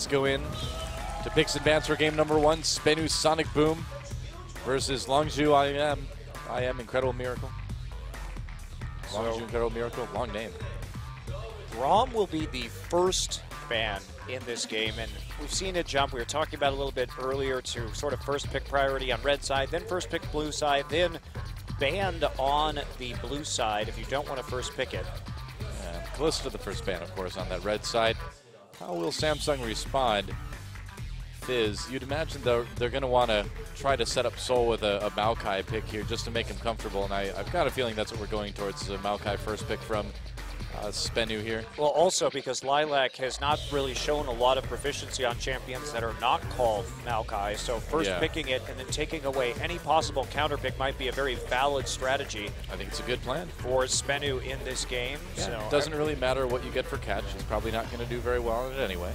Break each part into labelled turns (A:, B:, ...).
A: Let's go in to picks and bans for game number 1. SBENU Sonicboom versus Longzhu IM Incredible Miracle. Longzhu Incredible Miracle, long name.
B: Rom will be the first ban in this game, and we've seen it jump. We were talking about it a little bit earlier to sort of first pick priority on red side, then first pick blue side, then banned on the blue side if you don't want to first pick it.
A: Yeah, close to the first ban, of course, on that red side. How will Samsung respond? Fizz, you'd imagine though they're going to want to try to set up Sol with a Maokai pick here just to make him comfortable, and I've got a feeling that's what we're going towards, the Maokai first pick from SBENU here.
B: Well, also because Lilac has not really shown a lot of proficiency on champions that are not called Maokai, so first picking it and then taking away any possible counter pick might be a very valid strategy.
A: I think it's a good plan
B: for SBENU in this game.
A: Yeah,
B: so
A: it doesn't really matter what you get for catch. He's probably not going to do very well in it anyway.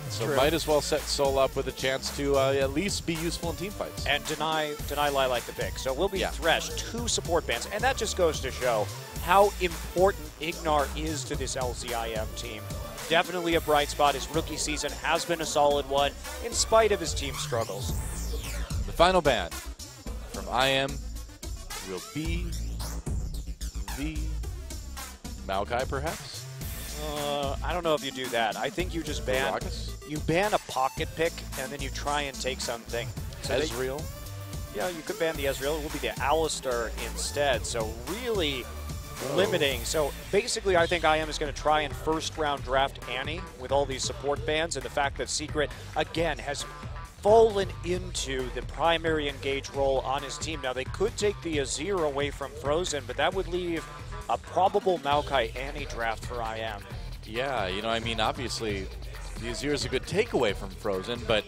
A: So
B: True.
A: Might as well set Sol up with a chance to at least be useful in team fights.
B: And deny Lilac the pick. So we'll be Thresh, 2 support bans, and that just goes to show how important Ignar is to this LCIM team. Definitely a bright spot. His rookie season has been a solid one, in spite of his team struggles.
A: The final ban from IM will be the Maokai, perhaps?
B: I don't know if you do that. I think you just ban a pocket pick, and then you try and take something. So
A: Ezreal?
B: Yeah, you could ban the Ezreal. It will be the Alistar instead. So really limiting. So basically, I think IM is going to try and first-round draft Annie with all these support bans, and the fact that Secret, again, has fallen into the primary engage role on his team. Now, they could take the Azir away from Frozen, but that would leave a probable Maokai Annie draft for IM.
A: Yeah, you know, I mean, obviously, the Azir is a good takeaway from Frozen, but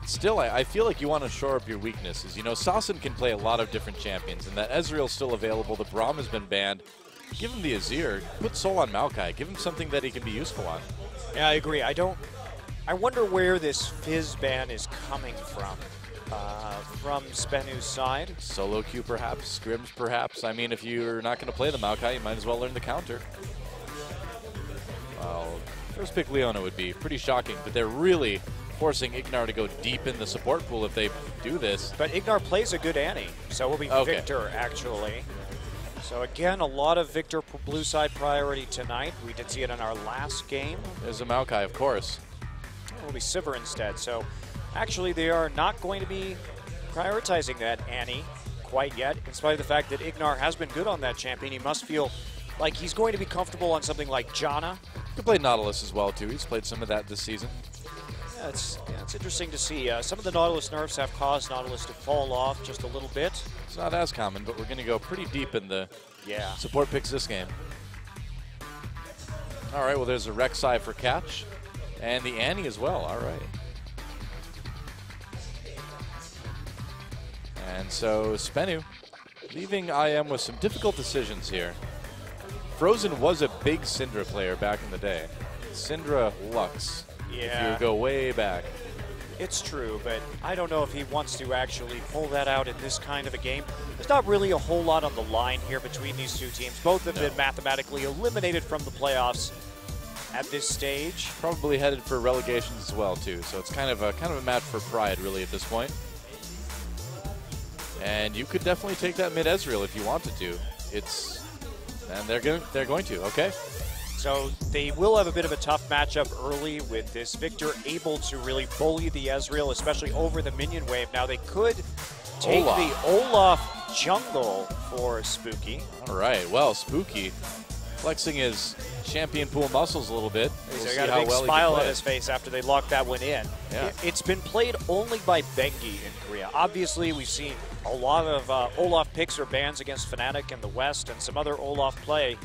A: still, I feel like you want to shore up your weaknesses. You know, Sassen can play a lot of different champions, and that Ezreal's still available. The Braum has been banned. Give him the Azir. Put Sol on Maokai. Give him something that he can be useful on.
B: Yeah, I agree. I wonder where this Fizz ban is coming from SBENU's side.
A: Solo queue, perhaps. Scrims, perhaps. I mean, if you're not going to play the Maokai, you might as well learn the counter. Well, first pick Leona would be pretty shocking, but they're really forcing Ignar to go deep in the support pool if they do this.
B: But Ignar plays a good Annie, so it will be Victor, actually. So again, a lot of Victor blue side priority tonight. We did see it in our last game.
A: There's a Maokai, of course.
B: It will be Sivir instead. So actually, they are not going to be prioritizing that Annie quite yet, in spite of the fact that Ignar has been good on that champion. He must feel like he's going to be comfortable on something like Janna.
A: He could play Nautilus as well, too. He's played some of that this season.
B: Yeah, it's interesting to see. Some of the Nautilus nerfs have caused Nautilus to fall off just a little bit.
A: It's not as common, but we're going to go pretty deep in the support picks this game. All right, well, there's a Rek'Sai for catch, and the Annie as well. All right. And so SBENU leaving IM with some difficult decisions here. Frozen was a big Syndra player back in the day. Syndra Lux, if you go way back.
B: It's true, but I don't know if he wants to actually pull that out in this kind of a game. There's not really a whole lot on the line here between these two teams. Both have been mathematically eliminated from the playoffs at this stage.
A: Probably headed for relegations as well, too. So it's kind of a match for pride, really, at this point. And you could definitely take that mid Ezreal if you wanted to. And they're going to, okay.
B: So they will have a bit of a tough matchup early with this Victor able to really bully the Ezreal, especially over the minion wave. Now they could take the Olaf jungle for Spooky.
A: All right, well, Spooky flexing his champion pool muscles a little bit.
B: He's got a big smile on his face after they locked that one in.
A: Yeah.
B: It's been played only by Bengi in Korea. Obviously, we've seen a lot of Olaf picks or bans against Fnatic in the West and some other Olaf play.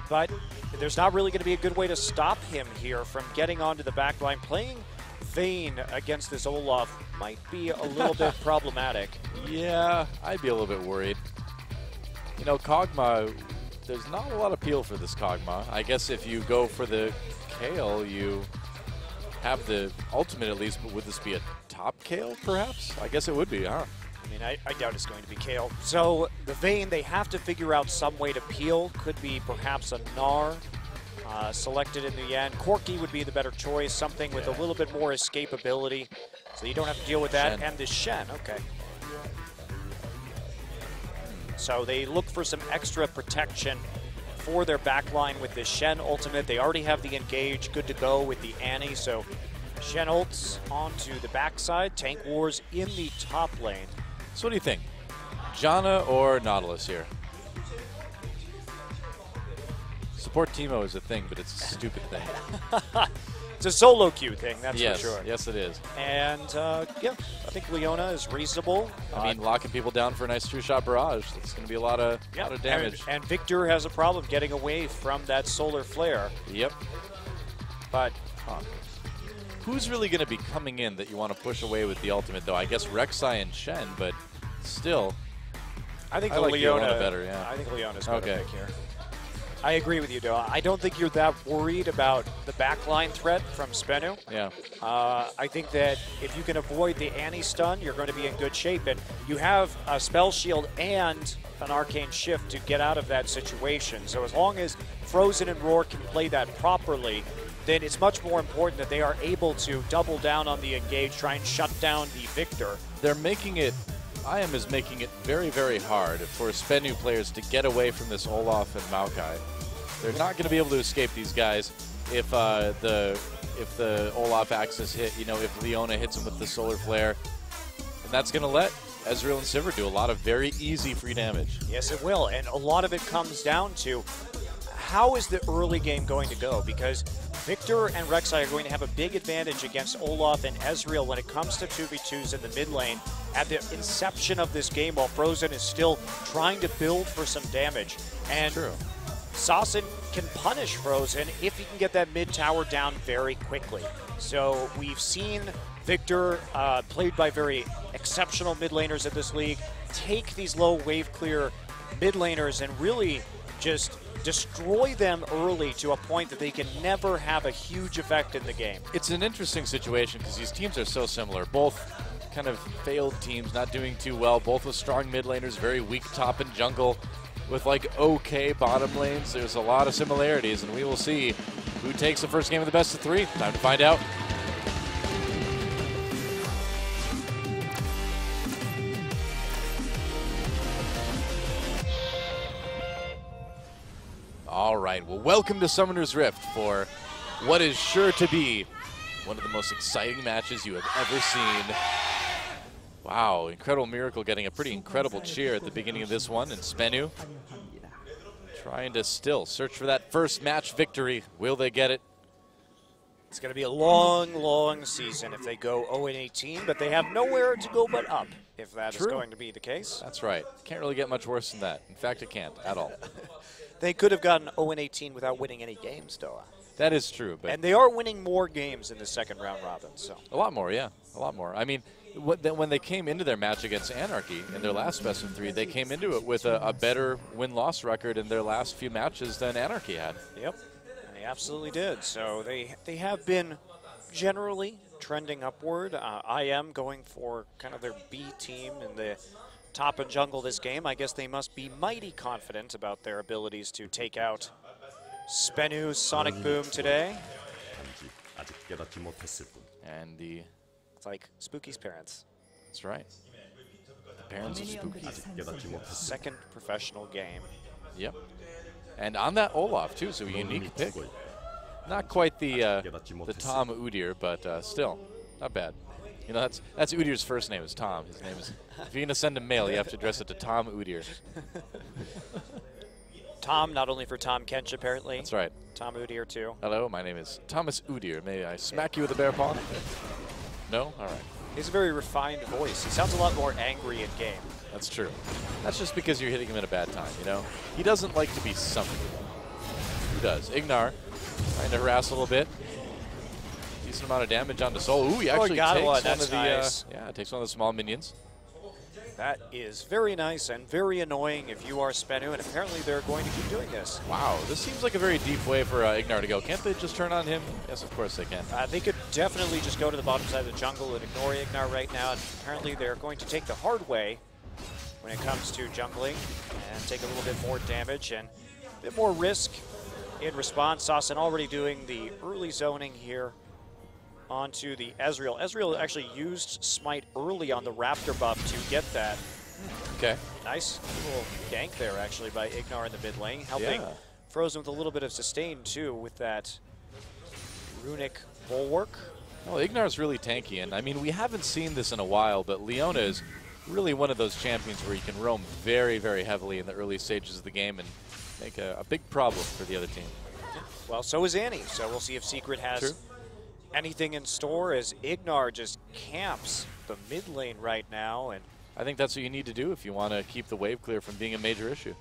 B: But there's not really going to be a good way to stop him here from getting onto the back line. Playing Vayne against this Olaf might be a little bit problematic.
A: Yeah, I'd be a little bit worried. You know, Kog'Maw, there's not a lot of appeal for this Kog'Maw. I guess if you go for the Kayle, you have the ultimate at least, but would this be a top Kayle, perhaps? I guess it would be, huh?
B: I mean, I doubt it's going to be Kayle. So the Vayne, they have to figure out some way to peel. Could be perhaps a Gnar. selected in the end. Corki would be the better choice, something with a little bit more escapability, so you don't have to deal with that.
A: Shen.
B: And the Shen, okay. So they look for some extra protection for their backline with the Shen ultimate. They already have the engage good to go with the Annie, so Shen ults onto the backside. Tank Wars in the top lane.
A: So what do you think? Janna or Nautilus here? Support Teemo is a thing, but it's a stupid thing.
B: It's a solo queue thing, that's
A: Yes,
B: for sure.
A: yes it is.
B: And yeah, I think Leona is reasonable.
A: I mean, locking people down for a nice two-shot barrage. That's going to be a lot of damage.
B: And Victor has a problem getting away from that solar flare.
A: Yep.
B: But
A: who's really going to be coming in that you want to push away with the ultimate, though? I guess Rek'Sai and Shen, but still.
B: I think
A: like
B: Leona
A: better, yeah.
B: I think Leona's better
A: Okay.
B: pick here. I agree with you, Doa. I don't think you're that worried about the backline threat from SBENU.
A: Yeah.
B: I think that if you can avoid the Annie stun, you're going to be in good shape. And you have a spell shield and an arcane shift to get out of that situation. So as long as Frozen and Roar can play that properly, then it's much more important that they are able to double down on the engage, try and shut down the Victor.
A: They're making it, IM is making it very, very hard for SBENU players to get away from this Olaf and Maokai. They're not going to be able to escape these guys if the Olaf axis hit, you know, if Leona hits him with the solar flare. And that's going to let Ezreal and Sivir do a lot of very easy free damage.
B: Yes, it will. And a lot of it comes down to how is the early game going to go? Because Victor and Rek'Sai are going to have a big advantage against Olaf and Ezreal when it comes to 2v2s in the mid lane at the inception of this game, while Frozen is still trying to build for some damage. And
A: True.
B: Sasson can punish Frozen if he can get that mid tower down very quickly. So we've seen Victor, played by very exceptional mid laners in this league, take these low wave clear mid laners and really just destroy them early to a point that they can never have a huge effect in the game.
A: It's an interesting situation because these teams are so similar. Both kind of failed teams, not doing too well. Both with strong mid laners, very weak top and jungle, with like okay bottom lanes. There's a lot of similarities, and we will see who takes the first game of the best of three. Time to find out. All right, well, welcome to Summoner's Rift for what is sure to be one of the most exciting matches you have ever seen. Wow, Incredible Miracle getting a pretty incredible cheer at the beginning of this one, and SBENU trying to still search for that first match victory. Will they get it?
B: It's going to be a long, long season if they go 0-18, but they have nowhere to go but up if that is going to be the case.
A: That's right. Can't really get much worse than that. In fact, it can't at all.
B: They could have gotten 0-18 without winning any games, though.
A: That is true. But
B: and they are winning more games in the second round robin. So
A: a lot more, yeah. A lot more. I mean, when they came into their match against Anarchy in their last best of three, they came into it with a better win-loss record in their last few matches than Anarchy had.
B: Yep, and they absolutely did. So they have been generally trending upward. I am going for kind of their B team in the top and jungle this game. I guess they must be mighty confident about their abilities to take out SBENU Sonicboom today.
A: And
B: it's like Spooky's parents.
A: That's right. The parents of Spooky.
B: Second professional game.
A: Yep. And on that Olaf too, so a unique pick. Not quite the Tom Udyr, but still not bad. You know, that's Udyr's first name is Tom. His name is. If you're gonna send a mail, you have to address it to Tom Udyr.
B: Tom, not only for Tom Kench apparently.
A: That's right.
B: Tom Udyr too.
A: Hello, my name is Thomas Udyr. May I smack you with a bear paw? No? All right.
B: He has a very refined voice. He sounds a lot more angry in game.
A: That's true. That's just because you're hitting him at a bad time, you know? He doesn't like to be summoned. Who does? Ignar, trying to harass a little bit. Decent amount of damage onto Soul. Ooh, he actually takes one of the
B: nice.
A: takes one of the small minions.
B: That is very nice and very annoying if you are SBENU, and apparently they're going to keep doing this.
A: Wow, this seems like a very deep way for Ignar to go. Can't they just turn on him? Yes, of course they can.
B: They could definitely just go to the bottom side of the jungle and ignore Ignar right now, and apparently they're going to take the hard way when it comes to jungling and take a little bit more damage and a bit more risk in response. Saucin already doing the early zoning here onto the Ezreal. Ezreal actually used Smite early on the Raptor buff to get that.
A: Okay.
B: Nice little gank there, actually, by Ignar in the mid lane, helping Frozen with a little bit of sustain, too, with that runic bulwark.
A: Well, Ignar's really tanky, and I mean, we haven't seen this in a while, but Leona is really one of those champions where you can roam very, very heavily in the early stages of the game and make a big problem for the other team.
B: Well, so is Annie, so we'll see if Secret has anything in store as Ignar just camps the mid lane right now. And
A: I think that's what you need to do if you want to keep the wave clear from being a major issue.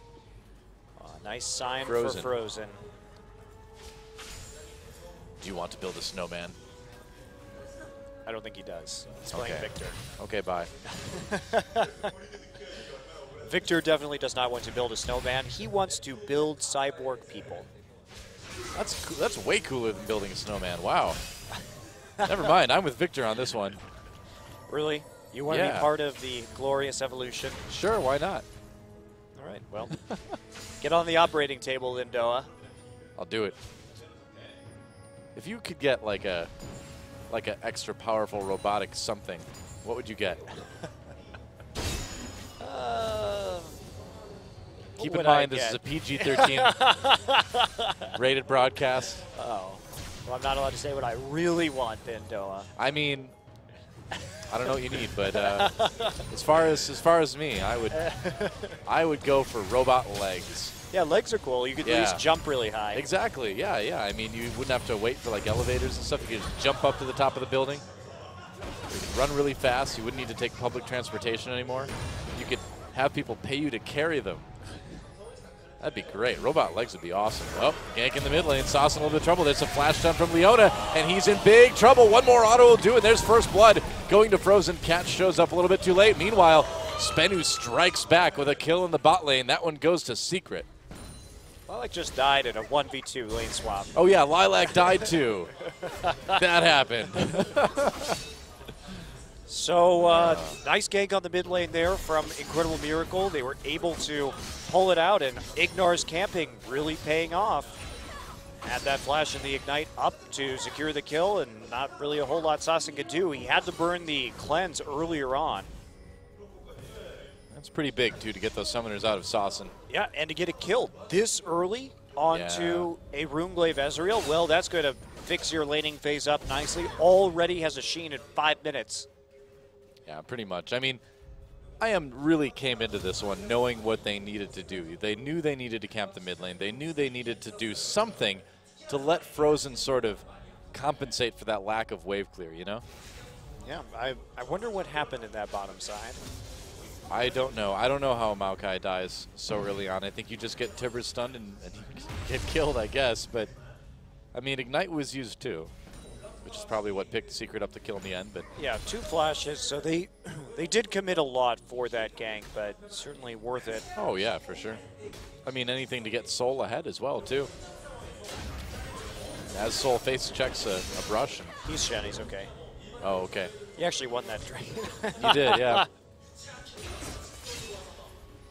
B: Nice sign
A: Frozen.
B: for Frozen.
A: Do you want to build a snowman?
B: I don't think he does. He's playing Victor.
A: Okay, bye.
B: Victor definitely does not want to build a snowman. He wants to build cyborg people.
A: That's way cooler than building a snowman. Wow. Never mind. I'm with Victor on this one.
B: Really? You want to be part of the glorious evolution?
A: Sure, why not?
B: All right, well, get on the operating table then, Doa.
A: I'll do it. If you could get like an extra powerful robotic something, what would you get? Keep in mind this is a PG-13 rated broadcast.
B: Oh, well, I'm not allowed to say what I really want then, Doa.
A: I mean, I don't know what you need, but as far as me, I would go for robot legs.
B: Yeah, legs are cool. You could at least jump really high.
A: Exactly. Yeah. I mean, you wouldn't have to wait for like elevators and stuff. You could just jump up to the top of the building. You could run really fast. You wouldn't need to take public transportation anymore. You could have people pay you to carry them. That'd be great. Robot legs would be awesome. Oh, gank in the mid lane. Saucin in a little bit of trouble. There's a flash stun from Leona, and he's in big trouble. One more auto will do it. There's first blood going to Frozen. Cat shows up a little bit too late. Meanwhile, SBENU strikes back with a kill in the bot lane. That one goes to Secret.
B: Lilac just died in a 1v2 lane swap.
A: Oh, yeah, Lilac died too. That happened.
B: So, nice gank on the mid lane there from Incredible Miracle. They were able to pull it out, and Ignar's camping really paying off. Had that flash in the Ignite up to secure the kill, and not really a whole lot Saucin could do. He had to burn the cleanse earlier on.
A: That's pretty big, too, to get those summoners out of Saucin.
B: Yeah, and to get it killed this early onto a Runeglaive Ezreal, well, that's going to fix your laning phase up nicely. Already has a Sheen in 5 minutes.
A: Yeah, pretty much. I mean, IM really came into this one knowing what they needed to do. They knew they needed to camp the mid lane. They knew they needed to do something to let Frozen sort of compensate for that lack of wave clear, you know?
B: Yeah, I wonder what happened in that bottom side.
A: I don't know. I don't know how Maokai dies so early on. I think you just get Tibber stunned and you get killed, I guess. But, I mean, Ignite was used too, which is probably what picked Secret up the kill in the end. But
B: yeah, 2 flashes, so they did commit a lot for that gank, but certainly worth it.
A: Oh, yeah, for sure. I mean, anything to get Soul ahead as well, too. As Soul face checks a brush. And
B: he's Shen, he's okay.
A: Oh, okay.
B: He actually won that trade.
A: You did, yeah.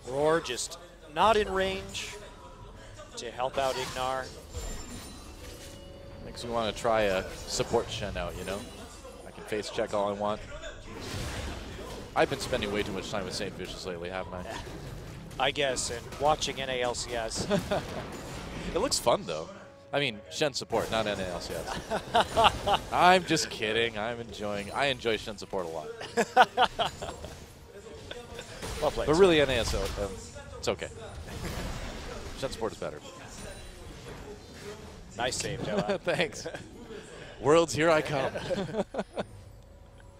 B: Roar just not in range to help out Ignar.
A: Makes me want to try a support Shen out, you know? I can face check all I want. I've been spending way too much time with St. Vicious lately, haven't I?
B: I guess, and watching NALCS.
A: It looks fun, though. I mean, Shen support, not NALCS. I'm just kidding. I enjoy Shen support a lot.
B: Well played.
A: But really, NASL, it's okay. Shen support is better.
B: Nice save, Noah.
A: Thanks. Worlds, here I come.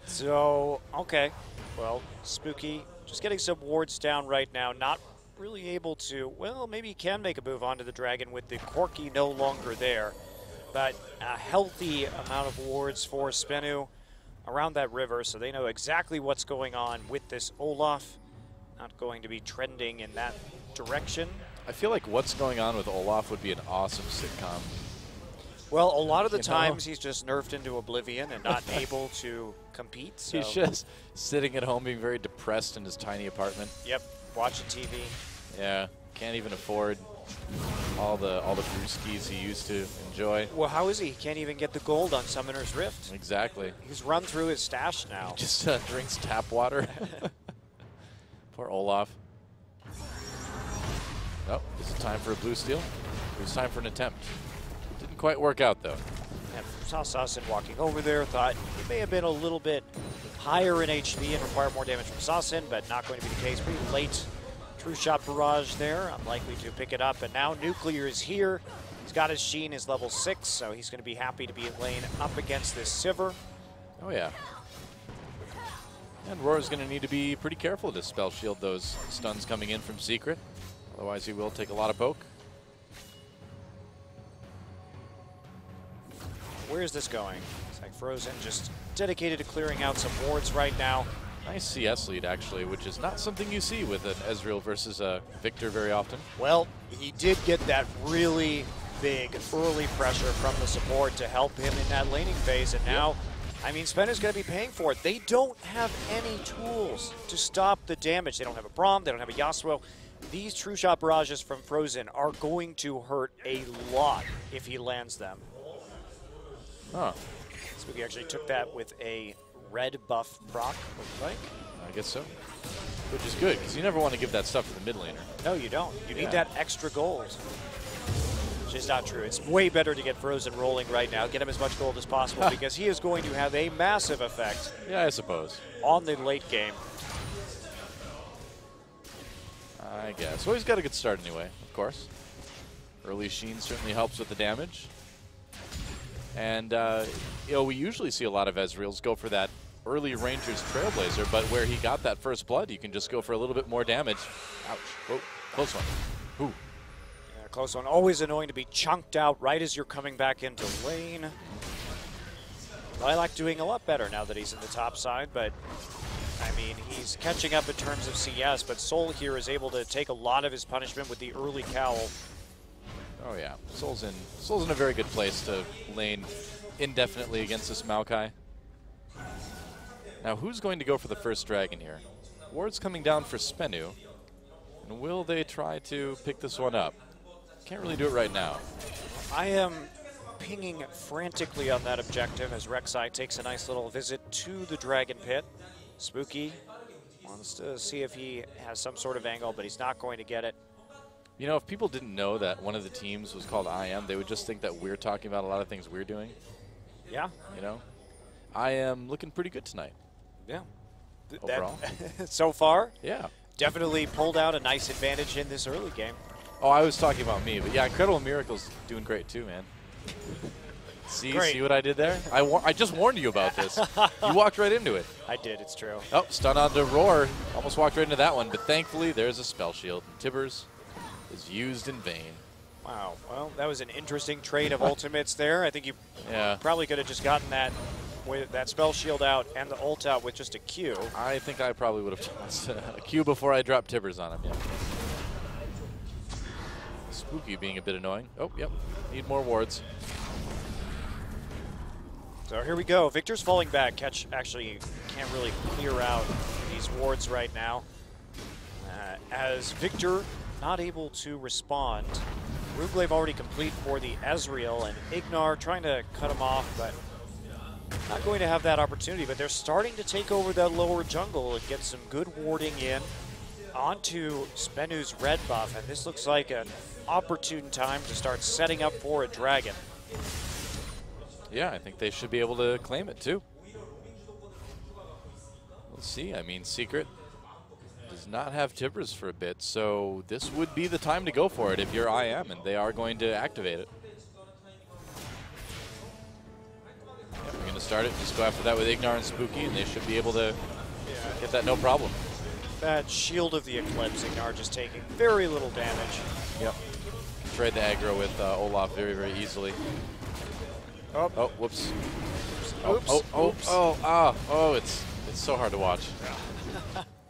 B: So, okay. Well, Spooky just getting some wards down right now. Not really able to, well, maybe he can make a move onto the dragon with the Corki no longer there. But a healthy amount of wards for SBENU around that river, so they know exactly what's going on with this Olaf. Not going to be trending in that direction.
A: I feel like what's going on with Olaf would be an awesome sitcom.
B: Well, a lot of the times he's just nerfed into oblivion and not able to compete. So.
A: He's just sitting at home being very depressed in his tiny apartment.
B: Yep, watching TV.
A: Yeah, can't even afford all the brewskis he used to enjoy.
B: Well, how is he? He can't even get the gold on Summoner's Rift.
A: Exactly.
B: He's run through his stash now.
A: He just drinks tap water. Poor Olaf. Oh, is it time for a blue steal? It was time for an attempt. Didn't quite work out, though.
B: And saw Sasin walking over there, thought he may have been a little bit higher in HP and require more damage from Sasin, but not going to be the case. Pretty late true shot barrage there, unlikely to pick it up. And now Nuclear is here. He's got his Sheen, his level 6, so he's going to be happy to be in lane up against this Sivir.
A: Oh, yeah. And Roar's going to need to be pretty careful to spell shield those stuns coming in from Secret. Otherwise, he will take a lot of poke.
B: Where is this going? It's like Frozen just dedicated to clearing out some wards right now.
A: Nice CS lead, actually, which is not something you see with an Ezreal versus a Victor very often.
B: Well, he did get that really big early pressure from the support to help him in that laning phase, and now, I mean, SBENU's going to be paying for it. They don't have any tools to stop the damage. They don't have a Braum, they don't have a Yasuo. These true shot barrages from Frozen are going to hurt a lot if he lands them.
A: Huh.
B: Spooky actually took that with a red buff proc, looks like.
A: I guess so. Which is good, because you never want to give that stuff to the mid laner.
B: No, you don't. You need that extra gold. Which is not true. It's way better to get Frozen rolling right now, get him as much gold as possible, because he is going to have a massive effect.
A: Yeah, I suppose.
B: On the late game.
A: I guess. Well, he's got a good start anyway, of course. Early Sheen certainly helps with the damage. And, you know, we usually see a lot of Ezreals go for that early Rangers Trailblazer, but where he got that first blood, you can just go for a little bit more damage. Ouch. Whoa, close one. Ooh.
B: Yeah, close one. Always annoying to be chunked out right as you're coming back into lane. Lilac doing a lot better now that he's in the top side, but I mean, he's catching up in terms of CS, but Soul here is able to take a lot of his punishment with the early cowl.
A: Oh yeah, Soul's in a very good place to lane indefinitely against this Maokai. Now who's going to go for the first dragon here? Ward's coming down for SBENU, and will they try to pick this one up? Can't really do it right now.
B: I am pinging frantically on that objective as Rek'Sai takes a nice little visit to the Dragon Pit. Spooky wants to see if he has some sort of angle, but he's not going to get it.
A: You know, if people didn't know that one of the teams was called IM, they would just think that we're talking about a lot of things we're doing.
B: Yeah.
A: You know? I am looking pretty good tonight.
B: Yeah.
A: Overall.
B: So far?
A: Yeah.
B: Definitely pulled out a nice advantage in this early game.
A: Oh, I was talking about me, but yeah, Incredible Miracle's doing great too, man. See what I did there? I just warned you about this. You walked right into it.
B: I did, it's true.
A: Oh, stun on the Roar. Almost walked right into that one, but thankfully there's a spell shield. Tibbers is used in vain.
B: Wow, well, that was an interesting trade of ultimates there. I think you probably could have just gotten that with that spell shield out and the ult out with just a Q.
A: I think I probably would have tossed a Q before I dropped Tibbers on him, yeah. Spooky being a bit annoying. Oh, yep, need more wards.
B: So here we go. Victor's falling back. Catch actually can't really clear out these wards right now. As Victor not able to respond. Ruglaive already complete for the Ezreal, and Ignar trying to cut him off, but not going to have that opportunity. But they're starting to take over that lower jungle and get some good warding in onto SBENU's red buff, and this looks like an opportune time to start setting up for a dragon.
A: Yeah, I think they should be able to claim it too. We'll see. I mean, Secret does not have Tibbers for a bit, so this would be the time to go for it if you're IM, and they are going to activate it. Yep, we're going to start it. Just go after that with Ignar and Spooky, and they should be able to get that no problem.
B: That Shield of the Eclipse, Ignar just taking very little damage.
A: Yep. Trade the aggro with Olaf very, very easily.
B: Oh,
A: whoops.
B: Oops.
A: Oh, it's so hard to watch.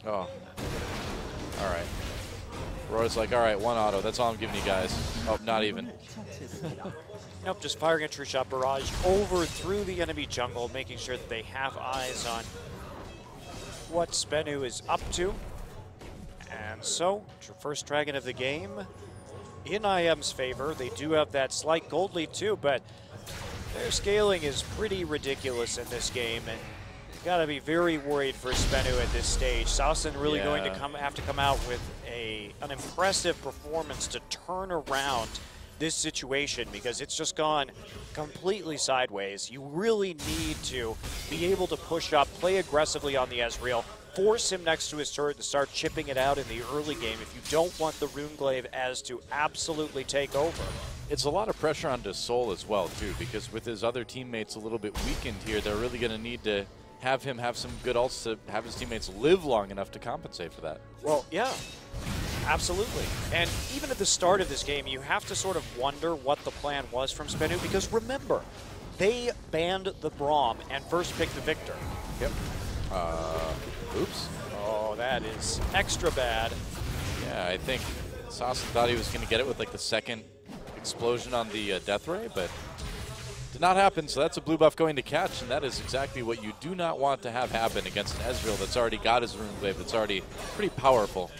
A: Oh. All right. Roy's like, all right, one auto. That's all I'm giving you guys. Oh, not even.
B: Nope, just firing a true shot barrage over through the enemy jungle, making sure that they have eyes on what SBENU is up to. And so, first dragon of the game in IM's favor. They do have that slight gold lead too, but their scaling is pretty ridiculous in this game, and you got to be very worried for SBENU at this stage. Saucen really going to have to come out with an impressive performance to turn around this situation, because it's just gone completely sideways. You really need to be able to push up, play aggressively on the Ezreal, force him next to his turret to start chipping it out in the early game if you don't want the Runeglaive as to absolutely take over.
A: It's a lot of pressure onto Soul as well, too, because with his other teammates a little bit weakened here, they're really going to need to have him have some good ults to have his teammates live long enough to compensate for that.
B: Well, yeah, absolutely. And even at the start of this game, you have to sort of wonder what the plan was from SBENU, because remember, they banned the Braum and first picked the Victor.
A: Yep. Oops.
B: Oh, that is extra bad.
A: Yeah, I think Saucen thought he was going to get it with like the second explosion on the Death Ray, but did not happen, so that's a blue buff going to catch, and that is exactly what you do not want to have happen against an Ezreal that's already got his Runeglaive, that's already pretty powerful.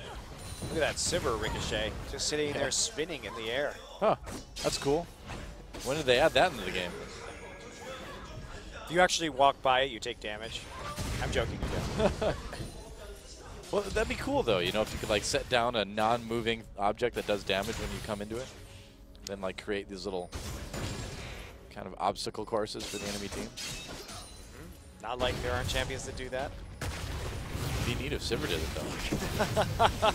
B: Look at that Sivir ricochet, just sitting there spinning in the air.
A: Huh, that's cool. When did they add that into the game?
B: If you actually walk by it, you take damage. I'm joking again.
A: Well, that'd be cool, though, you know, if you could, like, set down a non-moving object that does damage when you come into it, then, like, create these little kind of obstacle courses for the enemy team.
B: Not like there aren't champions that do that.
A: It'd be neat if Sivir did it, though.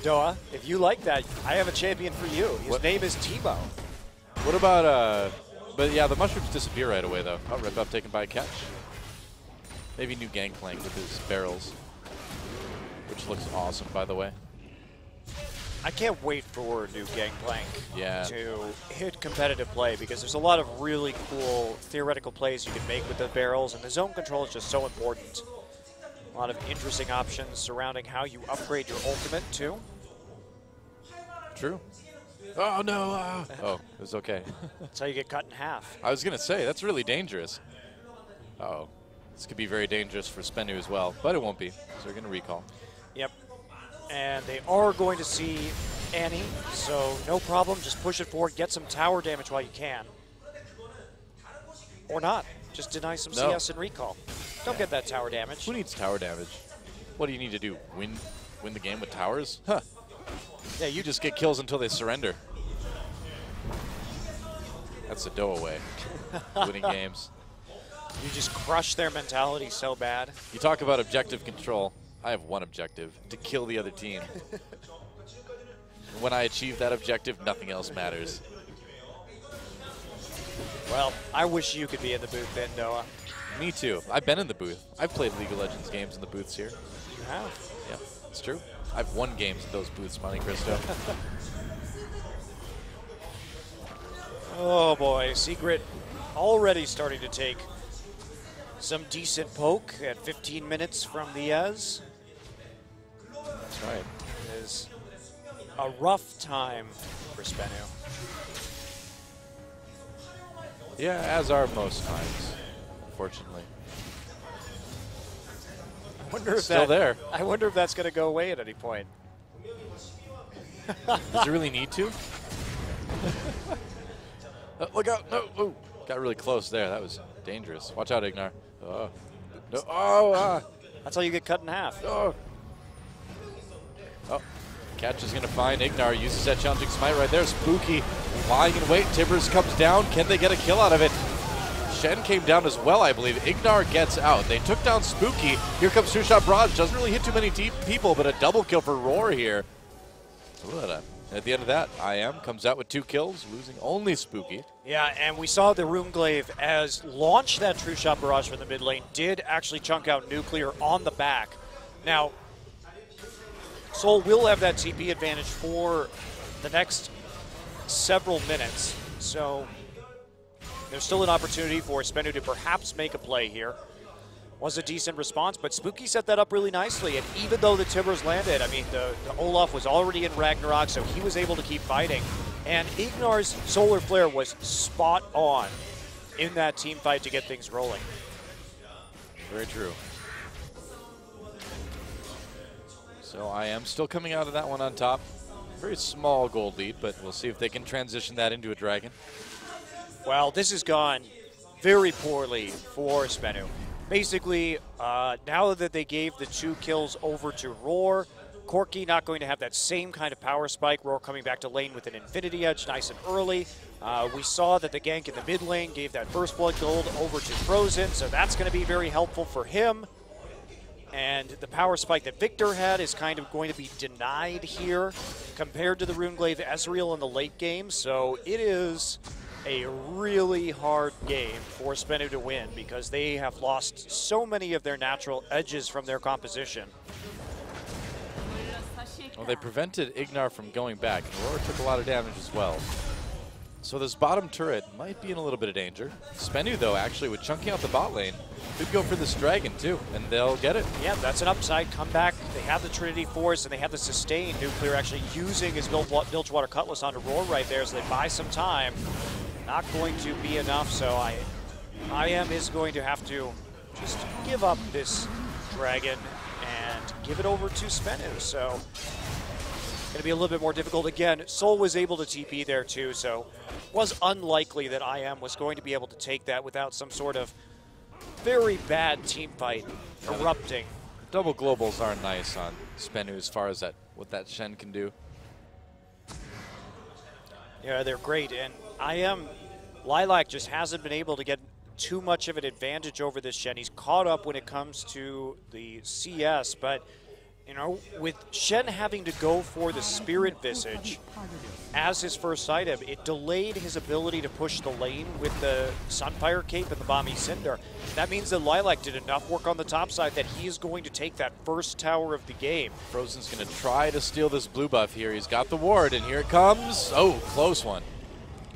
B: Doa, if you like that, I have a champion for you. His name is Timo.
A: What about, but yeah, the mushrooms disappear right away, though. Oh, red buff taken by a catch. Maybe new Gangplank with his barrels, which looks awesome, by the way.
B: I can't wait for new Gangplank
A: Yeah.
B: to hit competitive play, because there's a lot of really cool theoretical plays you can make with the barrels, and the zone control is just so important. A lot of interesting options surrounding how you upgrade your ultimate, too.
A: True. Oh, no. Oh, it was okay.
B: That's how you get cut in half.
A: I was going to say, that's really dangerous. Uh-oh. This could be very dangerous for SBENU as well, but it won't be, so we're going to recall.
B: Yep. And they are going to see Annie, so no problem. Just push it forward, get some tower damage while you can. Or not. Just deny some CS and recall. Don't get that tower damage.
A: Who needs tower damage? What do you need to do? Win the game with towers? Huh. Yeah, you just get kills until they surrender. That's the Doa way. Winning games.
B: You just crush their mentality so bad.
A: You talk about objective control. I have one objective, to kill the other team. When I achieve that objective, nothing else matters.
B: Well, I wish you could be in the booth then, Noah.
A: Me too. I've been in the booth. I've played League of Legends games in the booths here.
B: You have?
A: Yeah, it's true. I've won games at those booths, Monte Cristo.
B: Oh boy, Secret already starting to take some decent poke at 15 minutes from the Ez.
A: That's right.
B: It is a rough time for SBENU.
A: Yeah, as are most times, unfortunately.
B: I wonder if
A: Still there.
B: I wonder if that's going to go away at any point.
A: Does it really need to? Look out! No! Ooh. Got really close there. That was dangerous. Watch out, Ignar. No! Oh!
B: That's how you get cut in half.
A: Oh! Catch is going to find Ignar. Uses that challenging smite right there. Spooky lying in wait. Tibbers comes down. Can they get a kill out of it? Shen came down as well, I believe. Ignar gets out. They took down Spooky. Here comes two-shot barrage. Doesn't really hit too many people, but a double kill for Roar here. At the end of that, IM comes out with 2 kills, losing only Spooky.
B: Yeah, and we saw the Runeglaive as launch that true shot barrage from the mid lane, did actually chunk out Nuclear on the back. Now, Soul will have that TP advantage for the next several minutes, so there's still an opportunity for SBENU to perhaps make a play here. Was a decent response, but Spooky set that up really nicely, and even though the Tibbers landed, I mean, the Olaf was already in Ragnarok, so he was able to keep fighting. And Ignar's Solar Flare was spot on in that team fight to get things rolling.
A: Very true. So I am still coming out of that one on top. Very small gold lead, but we'll see if they can transition that into a dragon.
B: Well, this has gone very poorly for SBENU. Basically, now that they gave the 2 kills over to Roar, Corki not going to have that same kind of power spike. Roar coming back to lane with an Infinity Edge nice and early. We saw that the gank in the mid lane gave that first blood gold over to Frozen, so that's going to be very helpful for him. And the power spike that Victor had is kind of going to be denied here compared to the Runeglaive Ezreal in the late game. So it is a really hard game for SBENU to win because they have lost so many of their natural edges from their composition.
A: Well, they prevented Ignar from going back, and Aurora took a lot of damage as well. So this bottom turret might be in a little bit of danger. SBENU, though, actually, with chunking out the bot lane, could go for this dragon, too, and they'll get it.
B: Yeah, that's an upside. Come back. They have the Trinity Force, and they have the sustain. Nuclear actually using his Bilgewater Cutlass onto Roar right there, so they buy some time. Not going to be enough, so IM is going to have to just give up this dragon and give it over to SBENU. So going to be a little bit more difficult. Again, Soul was able to TP there too, so it was unlikely that IM was going to be able to take that without some sort of very bad team fight erupting.
A: Double globals are nice on SBENU as far as what that Shen can do.
B: Yeah, they're great, and IM Lilac just hasn't been able to get too much of an advantage over this Shen. He's caught up when it comes to the CS, but you know, with Shen having to go for the Spirit Visage as his first item, it delayed his ability to push the lane with the Sunfire Cape and the Balmy Cinder. That means that Lilac did enough work on the top side that he is going to take that first tower of the game.
A: Frozen's going to try to steal this blue buff here. He's got the ward, and here it comes. Oh, close one.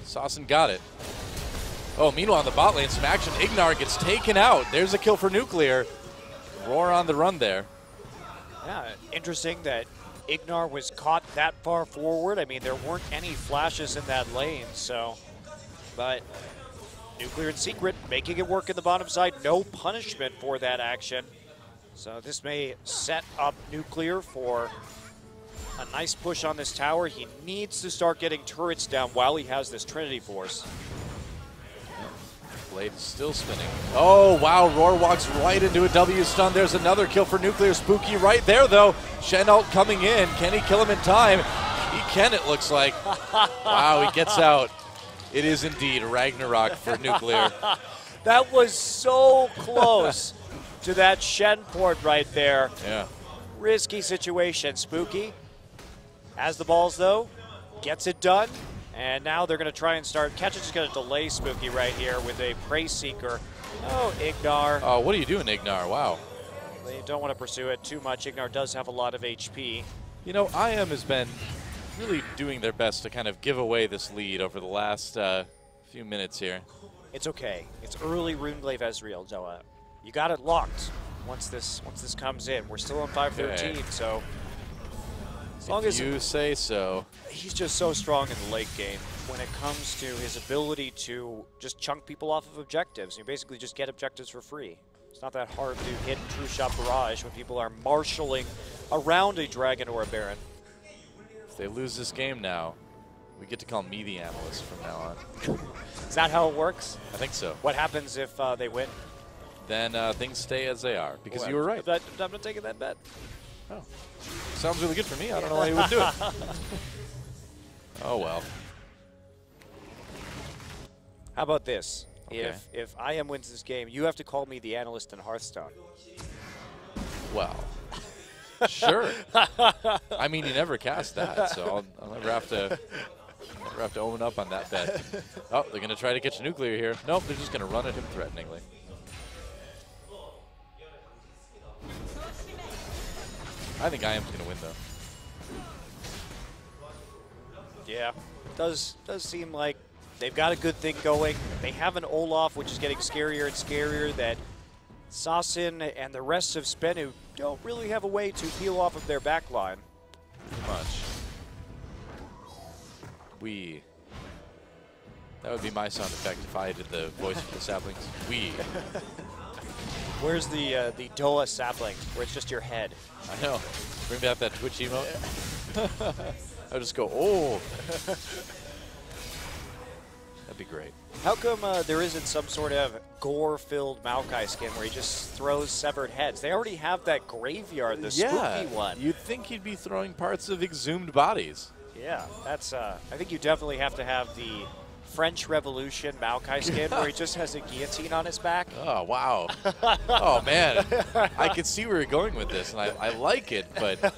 A: Saucin got it. Oh, meanwhile, in the bot lane, some action. Ignar gets taken out. There's a kill for Nuclear. Roar on the run there.
B: Yeah, interesting that Ignar was caught that far forward. I mean, there weren't any flashes in that lane, so. But Nuclear in secret, making it work in the bottom side. No punishment for that action. So this may set up Nuclear for a nice push on this tower. He needs to start getting turrets down while he has this Trinity Force.
A: Blade is still spinning. Oh, wow. Roar walks right into a W stun. There's another kill for Nuclear. Spooky right there, though. Shen ult coming in. Can he kill him in time? He can, it looks like. Wow, he gets out. It is indeed Ragnarok for Nuclear.
B: That was so close to that Shen port right there.
A: Yeah.
B: Risky situation. Spooky has the balls, though. Gets it done. And now they're going to try and start. Ketch is going to delay Spooky right here with a Prey Seeker. Oh, Ignar.
A: Oh, what are you doing, Ignar? Wow.
B: They don't want to pursue it too much. Ignar does have a lot of HP.
A: You know, IM has been really doing their best to kind of give away this lead over the last few minutes here.
B: It's okay. It's early Runeglaive Ezreal, Noah. You got it locked once this comes in. We're still on 5:13, okay. So as long as
A: you say so.
B: He's just so strong in the late game when it comes to his ability to just chunk people off of objectives. You basically just get objectives for free. It's not that hard to hit True Shot Barrage when people are marshalling around a Dragon or a Baron.
A: If they lose this game now, we get to call me the analyst from now on.
B: Is that how it works?
A: I think so.
B: What happens if they win?
A: Then things stay as they are, because you were right.
B: I'm not taking that bet.
A: Oh. Sounds really good for me. I don't know why you would do it. Oh, well.
B: How about this?
A: Okay.
B: If IM wins this game, you have to call me the analyst in Hearthstone.
A: Well, sure. I mean, you never cast that, so I'll never have to own up on that bet. Oh, they're going to try to catch Nuclear here. Nope, they're just going to run at him threateningly. I think IM's going to win, though.
B: Yeah, does seem like they've got a good thing going. They have an Olaf, which is getting scarier and scarier, that Saucin and the rest of SBENU don't really have a way to peel off of their backline.
A: Too much. That would be my sound effect if I did the voice for the saplings.
B: Where's the Doa sapling, where it's just your head?
A: I know. Bring back that Twitch emote. I'll just go, oh. That'd be great.
B: How come there isn't some sort of gore-filled Maokai skin where he just throws severed heads? They already have that graveyard, the spooky one.
A: You'd think he'd be throwing parts of exhumed bodies.
B: Yeah, that's. I think you definitely have to have the French Revolution Maokai skin where he just has a guillotine on his back.
A: Oh, wow. Oh, man. I could see where you're going with this, and I like it, but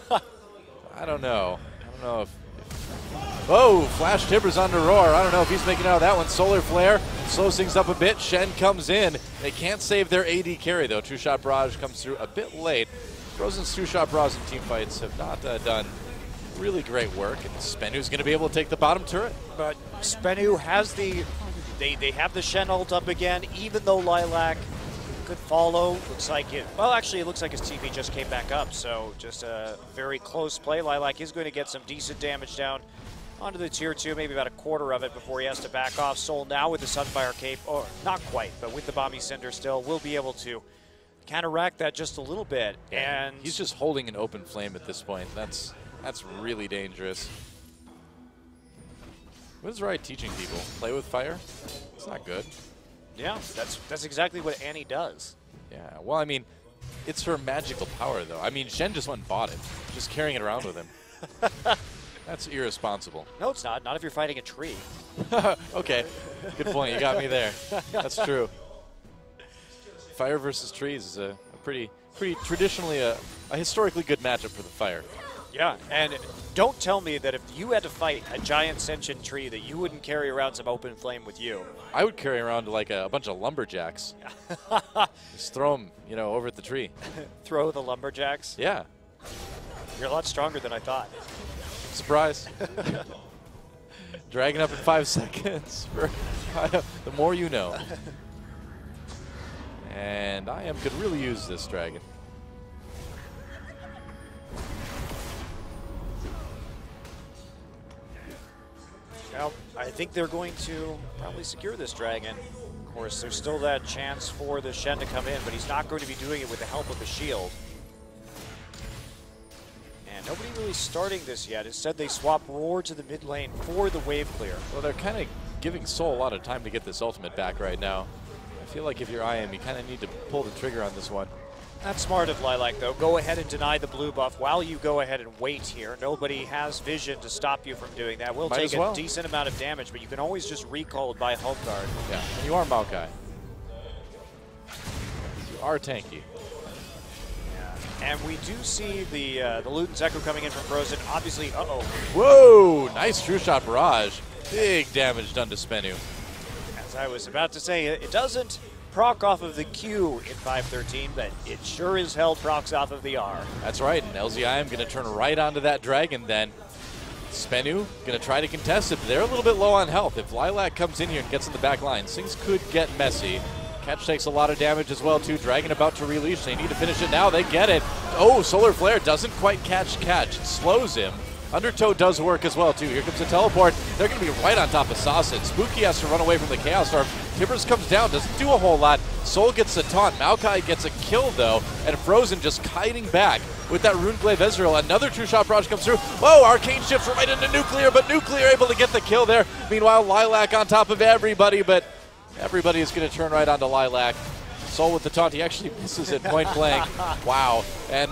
A: I don't know. I don't know if... Oh, Flash Tibbers on the roar. I don't know if he's making out of that one. Solar Flare slows things up a bit. Shen comes in. They can't save their AD carry, though. True Shot Barrage comes through a bit late. Frozen's True Shot Barrage in team fights have not done really great work, and SBENU's going to be able to take the bottom turret.
B: But SBENU has the... They have the Shen ult up again, even though Lilac could follow. Looks like it... Well, actually, it looks like his TP just came back up, so just a very close play. Lilac is going to get some decent damage down onto the tier 2, maybe about a quarter of it before he has to back off. Soul now with the Sunfire Cape, or not quite, but with the Bomby Cinder still, will be able to counteract that just a little bit. And
A: he's just holding an open flame at this point. That's really dangerous. What is Riot teaching people? Play with fire? It's not good.
B: Yeah, that's exactly what Annie does.
A: Yeah, well, I mean, it's her magical power, though. I mean, Shen just went and bought it, just carrying it around with him. That's irresponsible.
B: No, it's not. Not if you're fighting a tree.
A: Okay, good point. You got me there. That's true. Fire versus trees is a pretty traditionally a historically good matchup for the fire.
B: Yeah, and don't tell me that if you had to fight a giant sentient tree that you wouldn't carry around some open flame with you.
A: I would carry around like a bunch of lumberjacks. Just throw them, you know, over at the tree.
B: Throw the lumberjacks?
A: Yeah.
B: You're a lot stronger than I thought.
A: Surprise. Dragging up in 5 seconds. The more you know. And IM could really use this dragon.
B: Well, I think they're going to probably secure this dragon. Of course, there's still that chance for the Shen to come in, but he's not going to be doing it with the help of the shield. And nobody really starting this yet. Instead, they swap Roar to the mid lane for the wave clear.
A: Well, they're kind of giving Soul a lot of time to get this ultimate back right now. I feel like if you're IM, you kind of need to pull the trigger on this one.
B: That's smart of Lilac, though. Go ahead and deny the blue buff while you go ahead and wait here. Nobody has vision to stop you from doing that. Will take a decent amount of damage, but you can always just recall by Hulk Guard.
A: Yeah, and you are Maokai. You are tanky.
B: Yeah. And we do see the Luden's Echo coming in from Frozen. Obviously, uh-oh.
A: Whoa! Nice True Shot Barrage. Big damage done to SBENU.
B: As I was about to say, it doesn't proc off of the Q in 513, but it sure as hell procs off of the R.
A: That's right, and LZIM going to turn right onto that dragon then. SBENU going to try to contest it, but they're a little bit low on health. If Lilac comes in here and gets in the back line, things could get messy. Catch takes a lot of damage as well, too. Dragon about to release. They need to finish it now. They get it. Oh, Solar Flare doesn't quite catch. It slows him. Undertow does work as well, too. Here comes the teleport. They're going to be right on top of Sasson. Spooky has to run away from the Chaos Storm. Tibbers comes down, doesn't do a whole lot. Soul gets the taunt. Maokai gets a kill, though, and Frozen just kiting back with that Runeglaive Ezreal. Another True Shot Barrage comes through. Whoa, Arcane shifts right into Nuclear, but Nuclear able to get the kill there. Meanwhile, Lilac on top of everybody, but everybody is going to turn right onto Lilac. Soul with the taunt. He actually misses it point blank. Wow. And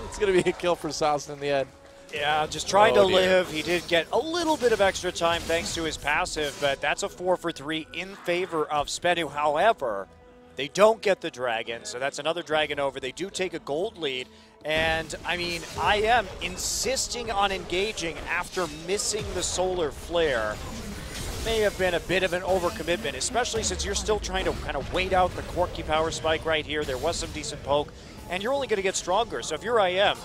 A: it's going to be a kill for Sasson in the end.
B: Yeah, just trying to live. He did get a little bit of extra time thanks to his passive, but that's a 4 for 3 in favor of SBENU. However, they don't get the dragon, so that's another dragon over. They do take a gold lead, and I mean, I am insisting on engaging after missing the Solar Flare. May have been a bit of an overcommitment, especially since you're still trying to kind of wait out the Corki power spike right here. There was some decent poke, and you're only going to get stronger. So if you're IM,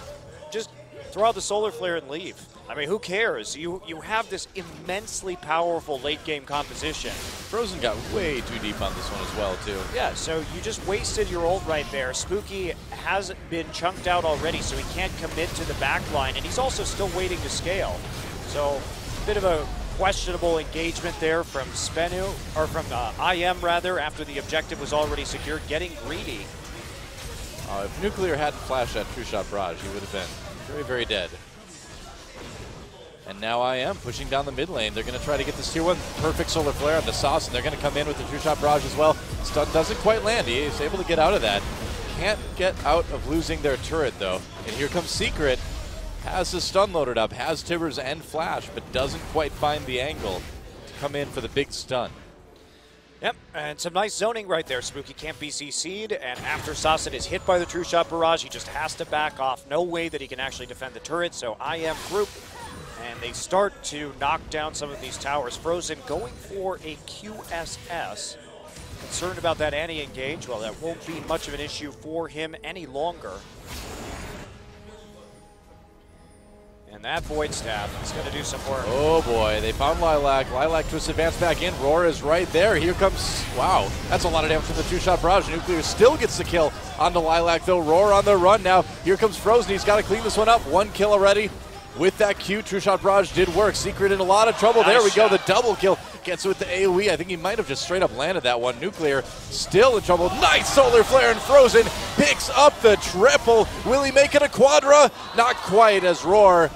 B: just throw out the Solar Flare and leave. I mean, who cares? You have this immensely powerful late-game composition.
A: Frozen got way too deep on this one as well, too.
B: Yeah, so you just wasted your ult right there. Spooky has been chunked out already, so he can't commit to the back line, and he's also still waiting to scale. So, a bit of a questionable engagement there from SBENU, or from IM rather, after the objective was already secured, getting greedy.
A: If Nuclear hadn't flashed that True Shot Barrage, he would have been very, very dead. And now I am pushing down the mid lane. They're going to try to get this tier 1 perfect solar flare on the sauce, and they're going to come in with the true shot barrage as well. Stun doesn't quite land. He is able to get out of that. Can't get out of losing their turret, though. And here comes Secret. Has his stun loaded up, has Tibbers and Flash, but doesn't quite find the angle to come in for the big stun.
B: Yep, and some nice zoning right there. Spooky can't be CC'd, and after Sasset is hit by the true shot barrage, he just has to back off. No way that he can actually defend the turret, so IM group. And they start to knock down some of these towers. Frozen going for a QSS. Concerned about that Annie engage. Well, that won't be much of an issue for him any longer. And that Void Staff is going to do some work.
A: Oh boy, they found Lilac. Lilac twists advance back in. Roar is right there. Here comes, wow, that's a lot of damage from the two-shot barrage. Nuclear still gets the kill on the Lilac though. Roar on the run now. Here comes Frozen. He's got to clean this one up. 1 kill already. With that Q, True Shot Barrage did work. Secret in a lot of trouble. There we go, the double kill. Gets with the AoE. I think he might have just straight up landed that one. Nuclear still in trouble. Nice solar flare, and Frozen picks up the triple. Will he make it a quadra? Not quite, as Roar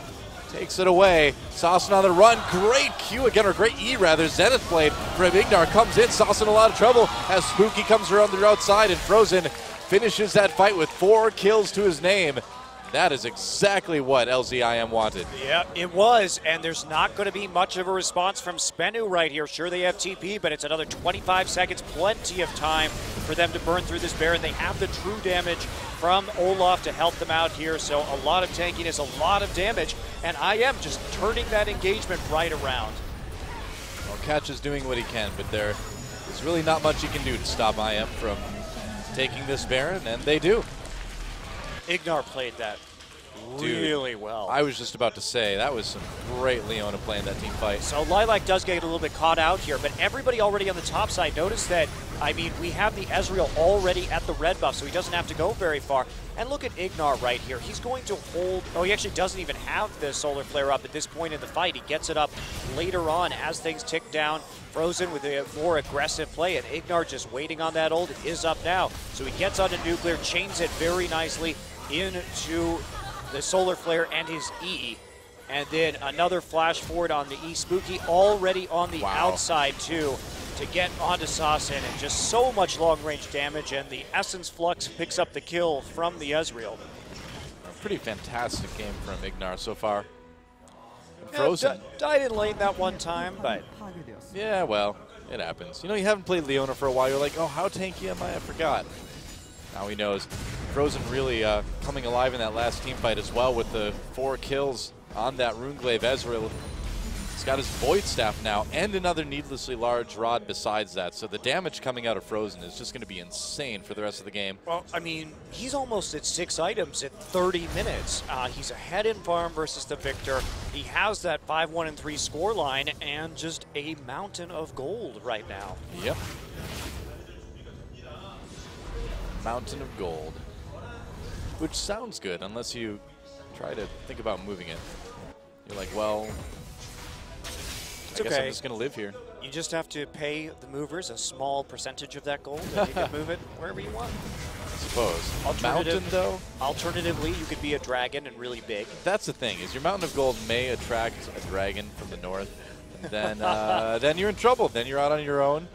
A: takes it away. Saucin on the run. Great Q again, or great E rather. Zenith Blade from Ignar comes in. Saucin in a lot of trouble as Spooky comes around the outside, and Frozen finishes that fight with 4 kills to his name. That is exactly what LZIM wanted.
B: Yeah, it was, and there's not going to be much of a response from SBENU right here. Sure, they have TP, but it's another 25 seconds, plenty of time for them to burn through this Baron. They have the true damage from Olaf to help them out here, so a lot of tankiness, a lot of damage, and IM just turning that engagement right around.
A: Well, Catch is doing what he can, but there is really not much he can do to stop IM from taking this Baron, and they do.
B: Ignar played that really well.
A: I was just about to say, that was some great Leona playing that team fight.
B: So Lilac does get a little bit caught out here, but everybody already on the top side. Notice that, I mean, we have the Ezreal already at the red buff, so he doesn't have to go very far. And look at Ignar right here. He's going to hold, oh, he actually doesn't even have the solar flare up at this point in the fight. He gets it up later on as things tick down. Frozen with a more aggressive play, and Ignar just waiting on that ult. It is up now. So he gets onto Nuclear, chains it very nicely into the solar flare and his E, and then another flash forward on the E. Spooky already on the outside too to get onto Saucin, and just so much long range damage, and the Essence Flux picks up the kill from the Ezreal.
A: A pretty fantastic game from Ignar so far. And Frozen
B: died in lane that one time, but
A: yeah, well, it happens. You know, you haven't played Leona for a while, you're like, oh, how tanky am I? I forgot. Now he knows. Frozen really coming alive in that last team fight as well with the 4 kills on that Runeglaive Ezreal. He's got his Void Staff now and another needlessly large rod besides that. So the damage coming out of Frozen is just going to be insane for the rest of the game.
B: Well, I mean, he's almost at 6 items at 30 minutes. He's ahead in farm versus the Victor. He has that 5-1-3 score line and just a mountain of gold right now.
A: Yep. Mountain of gold. Which sounds good unless you try to think about moving it. You're like, well, I guess I'm just going to live here.
B: You just have to pay the movers a small percentage of that gold, and you can move it wherever you want.
A: I suppose. Mountain, though?
B: Alternatively, you could be a dragon and really big.
A: That's the thing, is your Mountain of Gold may attract a dragon from the north. And then, then you're in trouble. Then you're out on your own.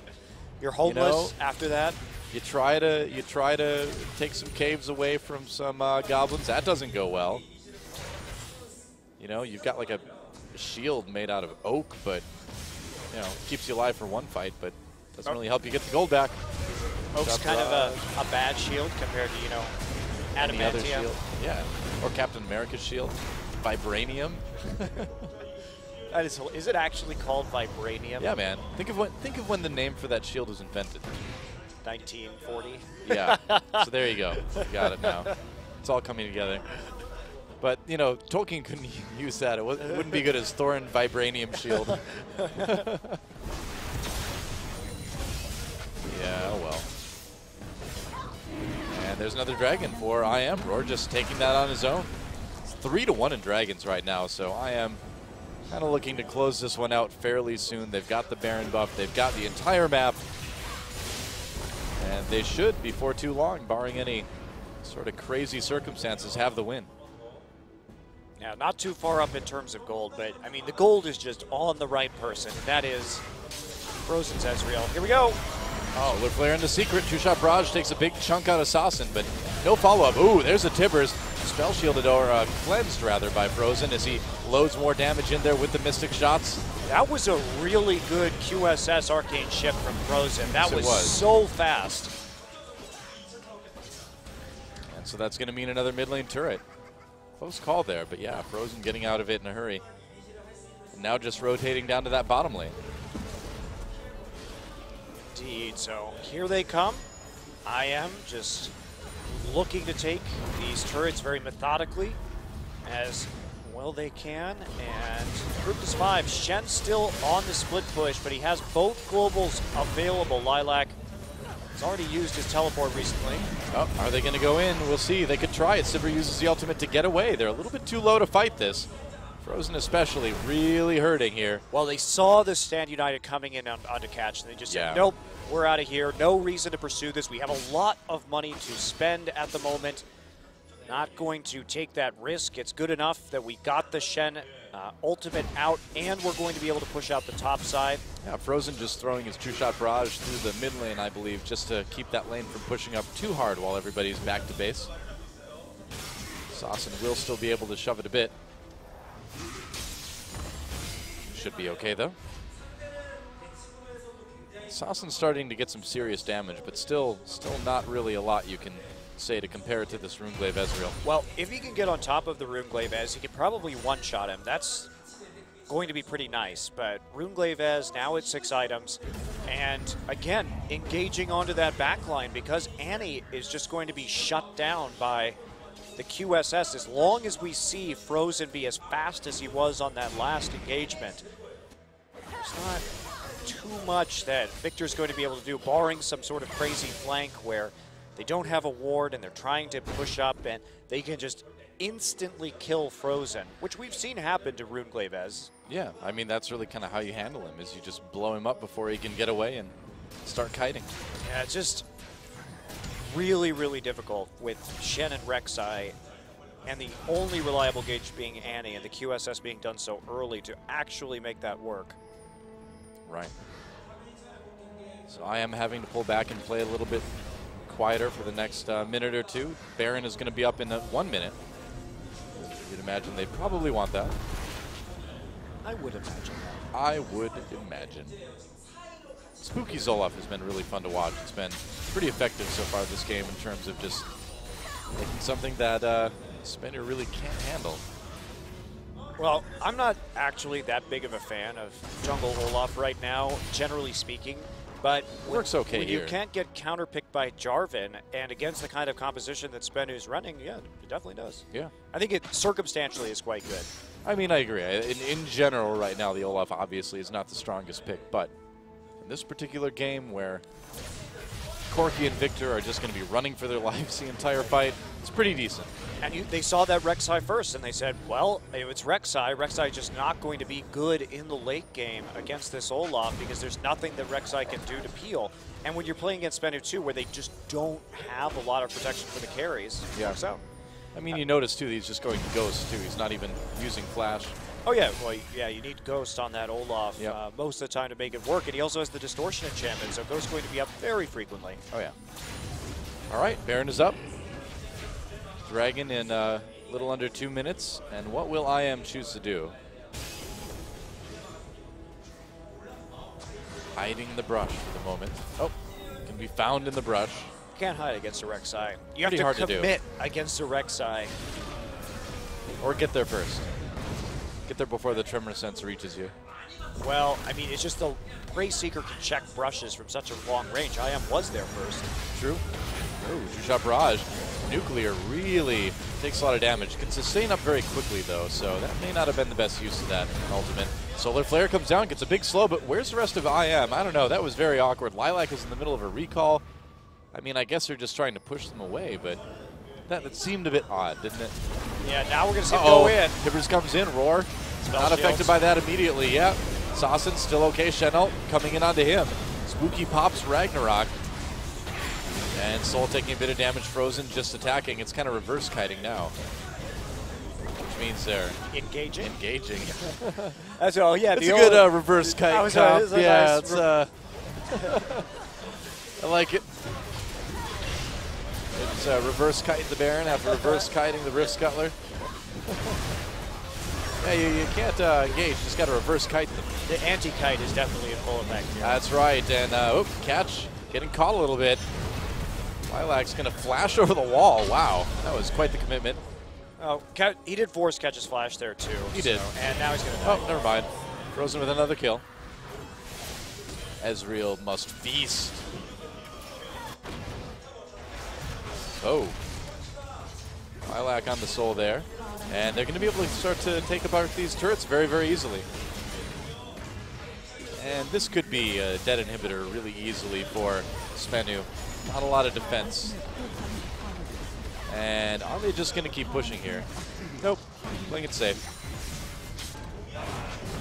B: You're homeless after that.
A: You try to take some caves away from some goblins. That doesn't go well. You know, you've got like a shield made out of oak, but you know, keeps you alive for one fight, but doesn't really help you get the gold back.
B: Oak's kind of a bad shield compared to, you know, adamantium.
A: Yeah, or Captain America's shield, vibranium.
B: That is it actually called vibranium?
A: Yeah, man. Think of when the name for that shield was invented.
B: 1940.
A: Yeah. So there you go. You got it now. It's all coming together. But you know, Tolkien couldn't use that. It wouldn't be good as Thorin vibranium shield. Yeah. Oh well. And there's another dragon for IM. Roar just taking that on his own. It's 3-1 in dragons right now. So IM kind of looking to close this one out fairly soon. They've got the Baron buff. They've got the entire map. And they should, before too long, barring any sort of crazy circumstances, have the win.
B: Yeah, not too far up in terms of gold, but I mean, the gold is just on the right person, and that is Frozen's Ezreal. Here we go.
A: Oh, Lure Flare into secret. Two-shot barrage takes a big chunk out of Sasson, but no follow-up. Ooh, there's a Tibbers. Spell shielded, or cleansed rather, by Frozen as he loads more damage in there with the Mystic shots.
B: That was a really good QSS arcane shift from Frozen. That was so fast.
A: And so that's going to mean another mid lane turret. Close call there, but yeah, Frozen getting out of it in a hurry. Now just rotating down to that bottom lane.
B: Indeed, so here they come. I am just looking to take these turrets very methodically as well they can. And group is 5. Shen still on the split push, but he has both globals available. Lilac has already used his teleport recently.
A: Oh, are they going to go in? We'll see. They could try it. Sivir uses the ultimate to get away. They're a little bit too low to fight this. Frozen especially really hurting here.
B: Well, they saw the Stand United coming in onto catch, and they just said, nope, we're out of here. No reason to pursue this. We have a lot of money to spend at the moment. Not going to take that risk. It's good enough that we got the Shen ultimate out, and we're going to be able to push out the top side.
A: Yeah, Frozen just throwing his two-shot barrage through the mid lane, I believe, just to keep that lane from pushing up too hard while everybody's back to base. Sasson will still be able to shove it a bit. Should be okay, though. Sasson's starting to get some serious damage, but still not really a lot you can say to compare it to this Runeglaive Ezreal.
B: Well, if he can get on top of the Runeglaive Ez, he can probably one-shot him. That's going to be pretty nice, but Runeglaive Ez now at 6 items, and again, engaging onto that backline because Annie is just going to be shut down by the QSS. As long as we see Frozen be as fast as he was on that last engagement, there's not too much that Victor's going to be able to do, barring some sort of crazy flank where they don't have a ward and they're trying to push up and they can just instantly kill Frozen, which we've seen happen to Runeglaive Ez.
A: Yeah, I mean, that's really kind of how you handle him, is you just blow him up before he can get away and start kiting.
B: Yeah, it's just really, really difficult with Shen and Rek'Sai and the only reliable gauge being Annie and the QSS being done so early to actually make that work.
A: Right. So I am having to pull back and play a little bit quieter for the next minute or two. Baron is going to be up in 1 minute. You'd imagine they'd probably want that.
B: I would imagine that.
A: I would imagine. Spooky Zoloff has been really fun to watch. It's been pretty effective so far this game in terms of just making something that SBENU really can't handle.
B: Well, I'm not actually that big of a fan of Jungle Olaf right now, generally speaking. But
A: works okay
B: when
A: here.
B: You can't get counterpicked by Jarvan, and against the kind of composition that SBENU's running, yeah, it definitely does.
A: Yeah.
B: I think it circumstantially is quite good.
A: I mean, I agree. In general, right now, the Olaf obviously is not the strongest pick, but in this particular game where Corki and Victor are just going to be running for their lives the entire fight, it's pretty decent.
B: And they saw that Rek'Sai first, and they said, well, if it's Rek'Sai, Rek'Sai just not going to be good in the late game against this Olaf because there's nothing that Rek'Sai can do to peel. And when you're playing against SBENU too, where they just don't have a lot of protection for the carries, it works out.
A: I mean, you notice too, he's just going Ghost too. He's not even using Flash.
B: Oh yeah, well, yeah, you need Ghost on that Olaf most of the time to make it work, and he also has the Distortion enchantment, so Ghost's going to be up very frequently.
A: Oh yeah. All right, Baron is up. Dragon in a little under 2 minutes, and what will IM choose to do? Hiding in the brush for the moment. Oh, can be found in the brush.
B: Can't hide against a Rek'Sai. You
A: Pretty
B: have to
A: hard to
B: commit against a Rek'Sai.
A: Or get there first. Get there before the Tremor Sense reaches you.
B: Well, I mean, it's just the Prey Seeker can check brushes from such a long range. IM was there first. True.
A: Oh, two-shot barrage. Nuclear really takes a lot of damage. Can sustain up very quickly, though, so that may not have been the best use of that ultimate. Solar Flare comes down, gets a big slow, but where's the rest of IM? I don't know. That was very awkward. Lilac is in the middle of a recall. I mean, I guess they're just trying to push them away, but that seemed a bit odd, didn't it?
B: Yeah, now we're going to see him go in.
A: Tibbers comes in. Roar.
B: Spell
A: not
B: shields.
A: affected by that immediately. Yeah. Sasson still okay. Shenel coming in onto him. Spooky pops Ragnarok. And Soul taking a bit of damage. Frozen just attacking. It's kind of reverse kiting now. Which means they're
B: engaging.
A: engaging.
B: That's all. Yeah,
A: It's a good reverse kite comp. Yeah,
B: nice
A: I like it. It's reverse kite the Baron after reverse kiting the Rift Scuttler. Yeah, you can't engage, you just got to reverse kite them.
B: The anti-kite is definitely in full effect here.
A: That's right, and catch, getting caught a little bit. Lilac's going to flash over the wall. Wow, that was quite the commitment.
B: Oh, he did force catch his flash there too.
A: He did.
B: And now he's going to die.
A: Oh, never mind. Frozen with another kill. Ezreal must feast. Oh. Lilac on the soul there. And they're going to be able to start to take apart these turrets very, very easily. And this could be a dead inhibitor really easily for SBENU. Not a lot of defense. And are they just going to keep pushing here? Nope. Playing it safe.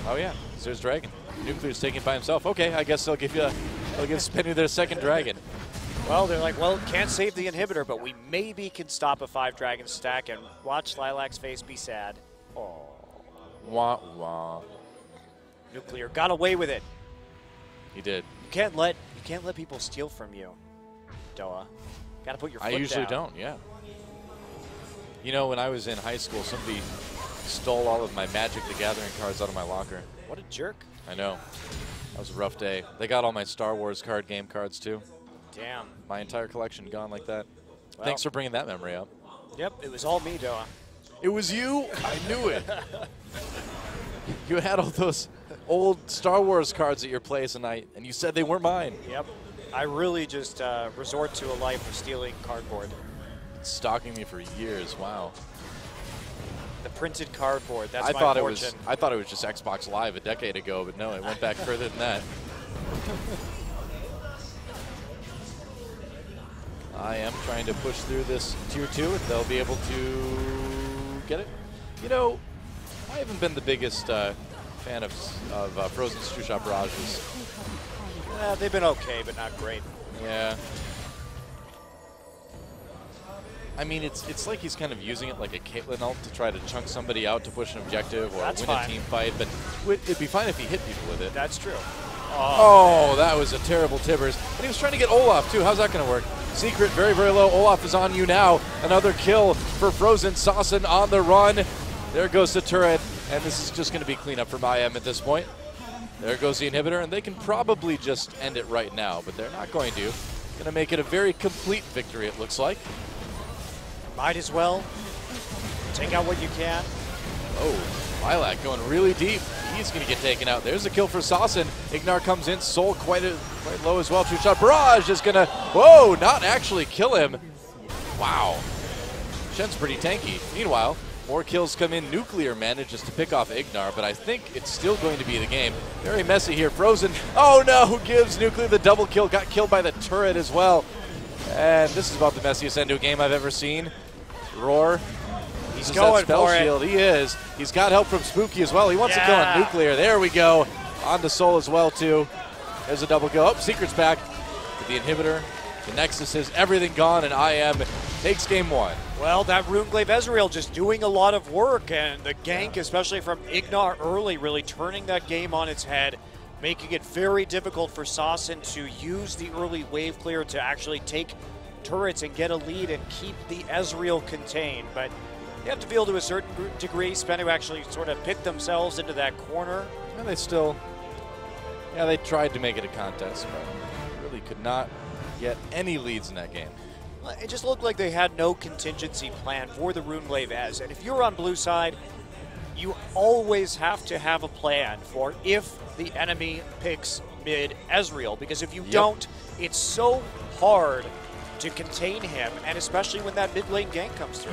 A: Oh yeah, there's Dragon. Nuclear's taking it by himself. Okay, I guess they'll give SBENU their second Dragon.
B: Well, they're like, well, can't save the inhibitor, but we maybe can stop a 5-dragon stack, and watch Lilac's face be sad. Oh.
A: Wah, wah.
B: Nuclear got away with it.
A: He did.
B: You can't let people steal from you, Doa. Got to put your foot down.
A: I usually don't, yeah. You know, when I was in high school, somebody stole all of my Magic the Gathering cards out of my locker.
B: What a jerk.
A: I know. That was a rough day. They got all my Star Wars card game cards, too.
B: Damn.
A: My entire collection gone like that.
B: Well,
A: thanks for bringing that memory up.
B: Yep, it was all me, Doa.
A: It was you? I knew it. You had all those old Star Wars cards at your place, and you said they weren't mine.
B: Yep. I really just resort to a life of stealing cardboard.
A: It's stalking me for years. Wow.
B: The printed cardboard. That's my fortune.
A: I thought it was just Xbox Live a decade ago, but no, it went back further than that. I am trying to push through this tier 2, and they'll be able to get it. You know, I haven't been the biggest fan of Frozen's 2-shot barrages.
B: They've been okay, but not great.
A: Yeah. I mean, it's like he's kind of using it like a Caitlyn ult to try to chunk somebody out to push an objective or win a team fight, but it'd be fine if he hit people with it.
B: That's true.
A: Oh, that was a terrible Tibbers. And he was trying to get Olaf, too. How's that going to work? Secret, very, very low. Olaf is on you now. Another kill for Frozen. Saucin on the run. There goes the turret. And this is just going to be cleanup for IM at this point. There goes the inhibitor. And they can probably just end it right now, but they're not going to. Going to make it a very complete victory, it looks like.
B: Might as well. Take out what you can.
A: Oh. Lilac going really deep. He's going to get taken out. There's a kill for Saucin. Ignar comes in. Soul quite low as well. 2-shot barrage is going to, whoa, not actually kill him. Wow. Shen's pretty tanky. Meanwhile, more kills come in. Nuclear manages to pick off Ignar, but I think it's still going to be the game. Very messy here. Frozen, oh no, gives Nuclear the double kill. Got killed by the turret as well. And this is about the messiest end to a game I've ever seen. Roar.
B: He's going for
A: it. He is. He's got help from Spooky as well. He wants to kill on Nuclear. There we go. On to Soul as well, too. There's a double kill. Oh, Secret's back. With the inhibitor, the Nexus is everything gone, and IM takes game 1.
B: Well, that Runeglaive Ezreal just doing a lot of work, and the gank, especially from Ignar early, really turning that game on its head, making it very difficult for Saucin to use the early wave clear to actually take turrets and get a lead and keep the Ezreal contained. But you have to feel to a certain degree, SBENU actually sort of picked themselves into that corner.
A: And they still, they tried to make it a contest, but really could not get any leads in that game.
B: It just looked like they had no contingency plan for the Runeglaive Ez. And if you're on blue side, you always have to have a plan for if the enemy picks mid Ezreal, because if you don't, it's so hard to contain him, and especially when that mid lane gank comes through.